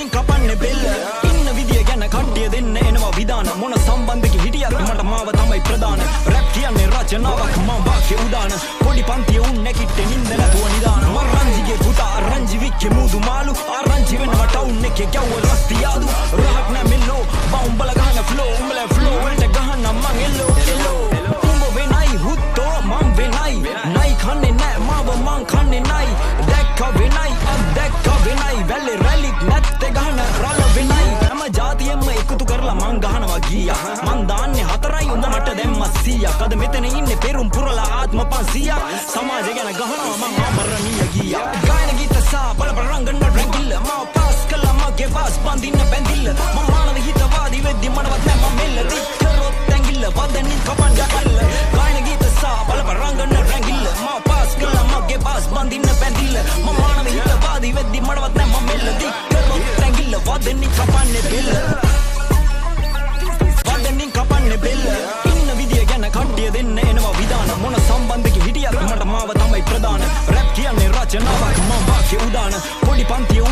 වදනින් කපන්නේ බෙල්ල ඉන්න විදිය ගැන කට්ටිය දෙන්න එනවා විධාන මොන සම්බන්ධක හිටියත් මට මාව තමයි ප්‍රධාන රැප් කියන්නේ රචනාවක් මම වාක්‍ය උදාන පොඩි පන්තිය උන් නැකිට්ටේ නින්ද නැතුව නිදාන මම රංජිගේ පුතා රංජි වික්කේ මුදු මාළු ආරංචි වෙනවා ටවුන් එකේ ගැව්ව රස්තියාදු රහක් නැ මෙල්ලෝ බවුම්බල ගහන ෆ්ලෝ උඹලා ෆ්ලෝ වලට ගහන්න මං එල්ලෝ උඹ වෙනයි හුත්තෝ මං වෙනයි නයි කන්නේ නැ මාව මං කන්නේ නයි දැක්ක වෙනයි අදැක්ක වෙනයි වැල්ලේ රැලිත් නැත්තේ ගහන රළ වෙනයි හැම જાතියෙම එකතු කරලා මං ගහනවා ගීයක් මං දාන්නේ 4යි උඹ මට දැම්ම 100ක් අද මෙතන ඉන්නේ පෙරුම් පුරලා ආත්ම 500ක් සමාජය ගැන ගහනවා මං ආමරණීය ගීයක් ගායන ගීත සා බලපරංගන රැංගිල්ල මාව පාස් කළා මගේ වාස් බඳින්න බැඳිල්ල මම මානව හිතවාදී වෙද්දි මනවත් නැ මම මෙල්ල දික්කරොත් ඇඟිල්ල වදනින් කපන්න කල්ල ගායන ගීත සා බලපරංගන රැංගිල්ල මාව පාස් කළා මගේ වාස් බඳින්න බැඳිල්ල මම මානව හිතවාදී වෙද්දි මනවත් නැ මම මෙල්ල දික්කරොත් ඇඟිල්ල වදනින් කපන්න බෙල්ල වදනින් කපන්න බෙල්ල ඉන්න විදිය ගැන කට්ටිය දෙන්න එනවා විධාන මොන සම්බන්ධක හිටියත් මට මාව තමයි ප්‍රධාන රැප් කියන්නේ රචනාවක් මම වාක්‍ය උදාන පොඩි පන්තිය